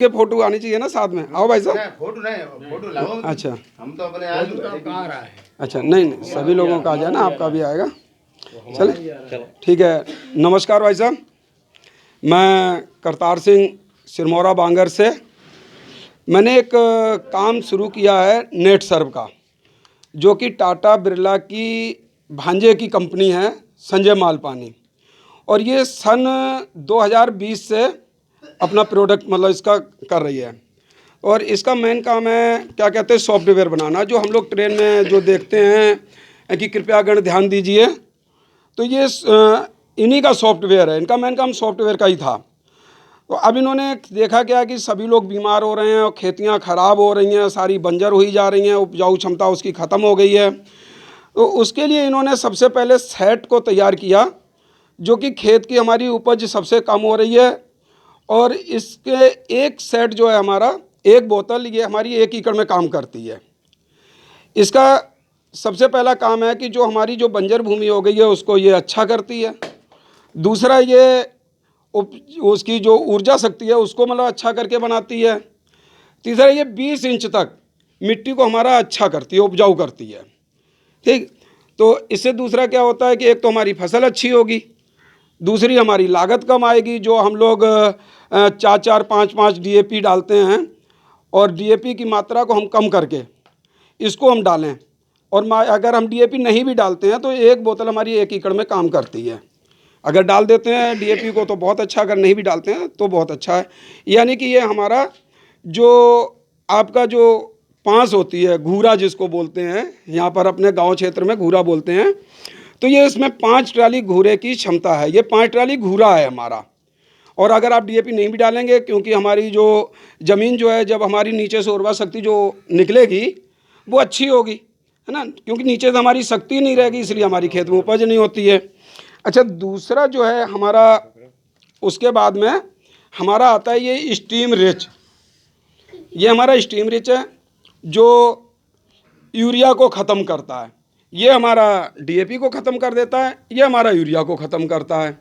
के फोटो आनी चाहिए ना साथ में। आओ भाई साहब। फोटो नहीं, फोटो लाओ। अच्छा हम तो अपने आज कहाँ रहा है। अच्छा, नहीं सभी लोगों का आ जाए ना, आपका भी आएगा। चल ठीक है। नमस्कार भाई साहब, मैं करतार सिंह सिरमौरा बांगर से। मैंने एक काम शुरू किया है नेट सर्व का, जो कि टाटा बिरला की भांजे की कंपनी है, संजय मालपानी। और ये सन 2020 से अपना प्रोडक्ट मतलब इसका कर रही है। और इसका मेन काम है क्या कहते हैं, सॉफ्टवेयर बनाना, जो हम लोग ट्रेन में जो देखते हैं कि कृपया गण ध्यान दीजिए। तो ये इन्हीं का सॉफ्टवेयर है, इनका मेन काम सॉफ्टवेयर का ही था। तो अब इन्होंने देखा क्या कि सभी लोग बीमार हो रहे हैं और खेतियाँ ख़राब हो रही हैं, सारी बंजर हुई जा रही हैं, उपजाऊ क्षमता उसकी ख़त्म हो गई है। तो उसके लिए इन्होंने सबसे पहले सेट को तैयार किया, जो कि खेत की हमारी उपज सबसे कम हो रही है। और इसके एक सेट जो है हमारा, एक बोतल, ये हमारी 1 एकड़ में काम करती है। इसका सबसे पहला काम है कि जो हमारी जो बंजर भूमि हो गई है उसको ये अच्छा करती है। दूसरा, ये उसकी जो ऊर्जा शक्ति है उसको मतलब अच्छा करके बनाती है। तीसरा, ये 20 इंच तक मिट्टी को हमारा अच्छा करती है, उपजाऊ करती है। ठीक, तो इससे दूसरा क्या होता है कि एक तो हमारी फसल अच्छी होगी, दूसरी हमारी लागत कम आएगी। जो हम लोग 4-4, 5-5 DAP डालते हैं, और DAP की मात्रा को हम कम करके इसको हम डालें, और अगर हम DAP नहीं भी डालते हैं तो एक बोतल हमारी 1 एकड़ में काम करती है। अगर डाल देते हैं DAP को तो बहुत अच्छा, अगर नहीं भी डालते हैं तो बहुत अच्छा है। यानी कि ये हमारा जो आपका जो पाँस होती है, घूरा जिसको बोलते हैं, यहाँ पर अपने गांव क्षेत्र में घूरा बोलते हैं, तो ये इसमें 5 ट्राली घूरे की क्षमता है। ये 5 ट्राली घूरा है हमारा। और अगर आप DAP नहीं भी डालेंगे, क्योंकि हमारी जो ज़मीन जो है, जब हमारी नीचे से उर्वरा शक्ति जो निकलेगी वो अच्छी होगी, है ना, क्योंकि नीचे से हमारी शक्ति नहीं रहेगी, इसलिए हमारी खेत में उपज नहीं होती है। अच्छा, दूसरा जो है हमारा, उसके बाद में हमारा आता है ये स्टीम रिच। ये हमारा स्टीम रिच है जो यूरिया को ख़त्म करता है। ये हमारा DAP को ख़त्म कर देता है, ये हमारा यूरिया को ख़त्म करता है।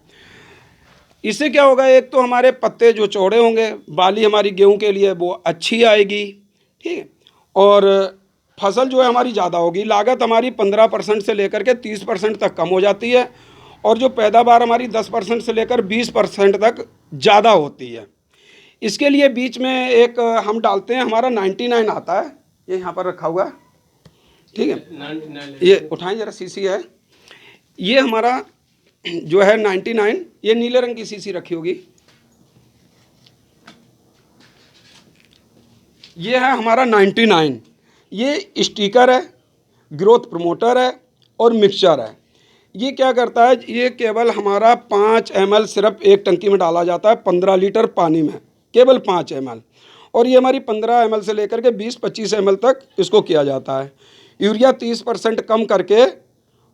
इससे क्या होगा, एक तो हमारे पत्ते जो चौड़े होंगे, बाली हमारी गेहूं के लिए वो अच्छी आएगी, ठीक है, और फसल जो है हमारी ज़्यादा होगी। लागत हमारी 15% से लेकर के 30% तक कम हो जाती है, और जो पैदावार हमारी 10% से लेकर 20% तक ज़्यादा होती है। इसके लिए बीच में एक हम डालते हैं, हमारा 99 आता है, ये यहाँ पर रखा हुआ है, ठीक है, ये उठाएं जरा, सीसी है ये हमारा जो है 99, ये नीले रंग की सीसी रखी होगी। ये है हमारा 99। ये स्टिकर है, ग्रोथ प्रमोटर है, और मिक्सचर है। ये क्या करता है, ये केवल हमारा 5 ml सिर्फ एक टंकी में डाला जाता है 15 लीटर पानी में, केवल 5 ml। और ये हमारी 15 ml से लेकर के 20-25 ml तक इसको किया जाता है। यूरिया 30% कम करके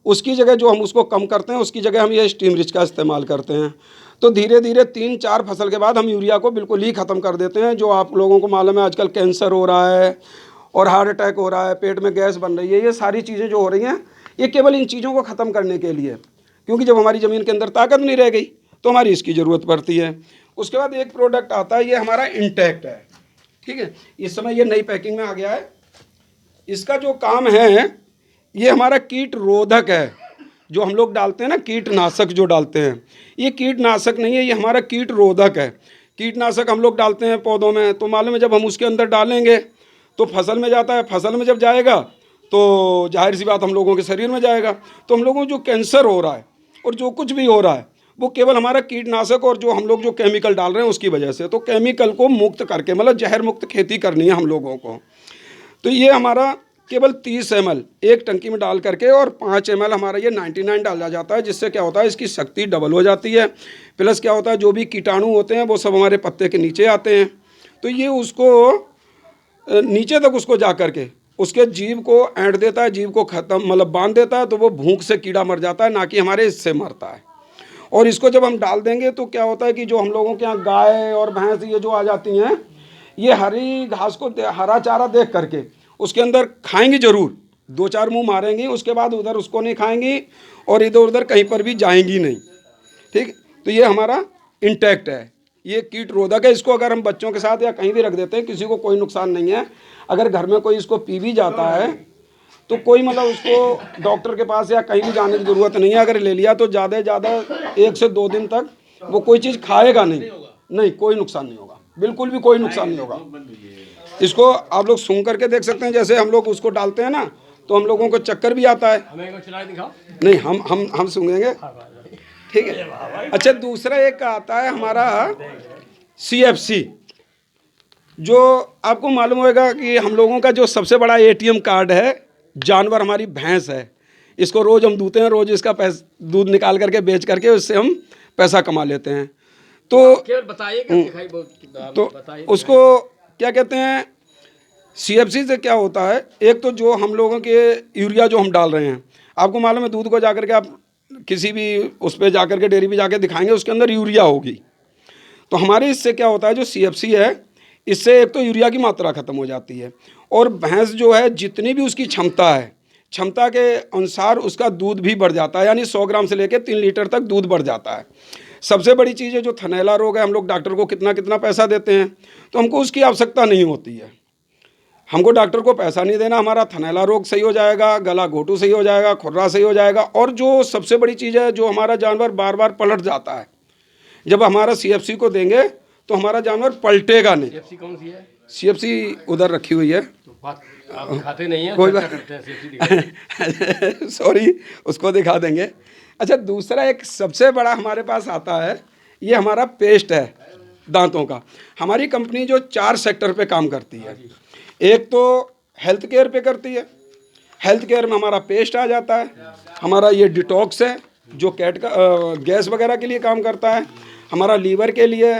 उसकी जगह, जो हम उसको कम करते हैं उसकी जगह हम ये स्टीम रिच का इस्तेमाल करते हैं। तो धीरे धीरे 3-4 फसल के बाद हम यूरिया को बिल्कुल ही ख़त्म कर देते हैं। जो आप लोगों को मालूम है आजकल कैंसर हो रहा है और हार्ट अटैक हो रहा है, पेट में गैस बन रही है, ये सारी चीज़ें जो हो रही हैं ये केवल इन चीज़ों को ख़त्म करने के लिए, क्योंकि जब हमारी ज़मीन के अंदर ताकत नहीं रह गई तो हमारी इसकी ज़रूरत पड़ती है। उसके बाद एक प्रोडक्ट आता है, ये हमारा इंटैक्ट है, ठीक है, इस समय ये नई पैकिंग में आ गया है। इसका जो काम है, ये हमारा कीट रोधक है। जो हम लोग डालते हैं ना कीटनाशक जो डालते हैं, ये कीटनाशक नहीं है, ये हमारा कीट रोधक है। कीटनाशक हम लोग डालते हैं पौधों में, तो मालूम है जब हम उसके अंदर डालेंगे तो फसल में जाता है, फसल में जब जाएगा तो जाहिर सी बात हम लोगों के शरीर में जाएगा। तो हम लोगों को जो कैंसर हो रहा है और जो कुछ भी हो रहा है वो केवल हमारा कीटनाशक और जो हम लोग जो केमिकल डाल रहे हैं उसकी वजह से। तो केमिकल को मुक्त करके, मतलब जहर मुक्त खेती करनी है हम लोगों को। तो ये हमारा केवल 30 ml एक टंकी में डाल करके, और 5 ml हमारा ये 99 डाला जाता है, जिससे क्या होता है इसकी शक्ति डबल हो जाती है। प्लस क्या होता है, जो भी कीटाणु होते हैं वो सब हमारे पत्ते के नीचे आते हैं, तो ये उसको नीचे तक उसको जा करके उसके जीव को ऐंठ देता है, जीव को ख़त्म मतलब बांध देता है, तो वो भूख से कीड़ा मर जाता है, ना कि हमारे इससे मरता है। और इसको जब हम डाल देंगे तो क्या होता है कि जो हम लोगों के यहाँ गाय और भैंस ये जो आ जाती हैं, ये हरी घास को, हरा चारा देख करके उसके अंदर खाएंगी ज़रूर, 2-4 मुंह मारेंगी, उसके बाद उधर उसको नहीं खाएंगी और इधर उधर कहीं पर भी जाएंगी नहीं, ठीक। तो ये हमारा इंटैक्ट है, ये कीट रोधक है। इसको अगर हम बच्चों के साथ या कहीं भी रख देते हैं, किसी को कोई नुकसान नहीं है। अगर घर में कोई इसको पी भी जाता है तो कोई मतलब उसको डॉक्टर के पास या कहीं भी जाने की ज़रूरत नहीं है। अगर ले लिया तो ज़्यादा से ज़्यादा 1 से 2 दिन तक वो कोई चीज़ खाएगा नहीं, कोई नुकसान नहीं होगा, बिल्कुल भी कोई नुकसान नहीं होगा। इसको आप लोग सूंघ करके देख सकते हैं। जैसे हम लोग उसको डालते हैं ना तो हम लोगों को चक्कर भी आता है। हमें चला दिखाओ। नहीं, हम सूंघेंगे, ठीक है। अच्छा, दूसरा एक आता है हमारा CFC, जो आपको मालूम होगा कि हम लोगों का जो सबसे बड़ा ATM कार्ड है, जानवर हमारी भैंस है। इसको रोज़ हम दूते हैं, रोज़ इसका दूध निकाल करके बेच करके उससे हम पैसा कमा लेते हैं। तो केवल बताइए क्या दिखाई तो बताइए। उसको क्या कहते हैं, CFC से क्या होता है, एक तो जो हम लोगों के यूरिया जो हम डाल रहे हैं, आपको मालूम है दूध को जाकर के आप किसी भी उस पर जाकर के डेयरी पे जाके दिखाएंगे, उसके अंदर यूरिया होगी। तो हमारे इससे क्या होता है, जो CFC है, इससे एक तो यूरिया की मात्रा ख़त्म हो जाती है और भैंस जो है जितनी भी उसकी क्षमता है, क्षमता के अनुसार उसका दूध भी बढ़ जाता है। यानी 100 ग्राम से लेकर 3 लीटर तक दूध बढ़ जाता है। सबसे बड़ी चीज़ है जो थनैला रोग है, हम लोग डॉक्टर को कितना कितना पैसा देते हैं, तो हमको उसकी आवश्यकता नहीं होती है। हमको डॉक्टर को पैसा नहीं देना, हमारा थनैला रोग सही हो जाएगा, गला घोटू सही हो जाएगा, खुर्रा सही हो जाएगा। और जो सबसे बड़ी चीज़ है, जो हमारा जानवर बार बार पलट जाता है, जब हमारा CFC को देंगे तो हमारा जानवर पलटेगा नहीं। CFC कौन सी है? CFC उधर रखी हुई है, तो बात आप दिखाते नहीं है, कोई चर्चा बात करते हैं CFC दिखाते। सॉरी, उसको दिखा देंगे। अच्छा, दूसरा एक सबसे बड़ा हमारे पास आता है, ये हमारा पेस्ट है दांतों का। हमारी कंपनी जो 4 सेक्टर पे काम करती है। एक तो हेल्थ केयर पे करती है। हेल्थ केयर में हमारा पेस्ट आ जाता है। हमारा ये डिटॉक्स है जो कैट का गैस वगैरह के लिए काम करता है। हमारा लीवर के लिए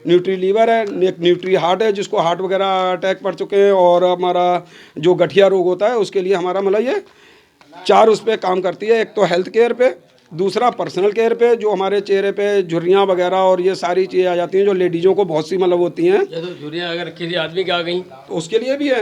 न्यूट्री लीवर है, एक न्यूट्री हार्ट है जिसको हार्ट वगैरह अटैक पड़ चुके हैं, और हमारा जो गठिया रोग होता है उसके लिए हमारा मतलब ये 4 उस पर काम करती है। एक तो हेल्थ केयर पे, दूसरा पर्सनल केयर पे, जो हमारे चेहरे पे झुर्रियाँ वगैरह और ये सारी चीज़ें आ जाती हैं जो लेडीज़ों को बहुत सी मतलब होती हैं, ये तो झुर्रियाँ अगर किसी आदमी की आ गई तो उसके लिए भी है।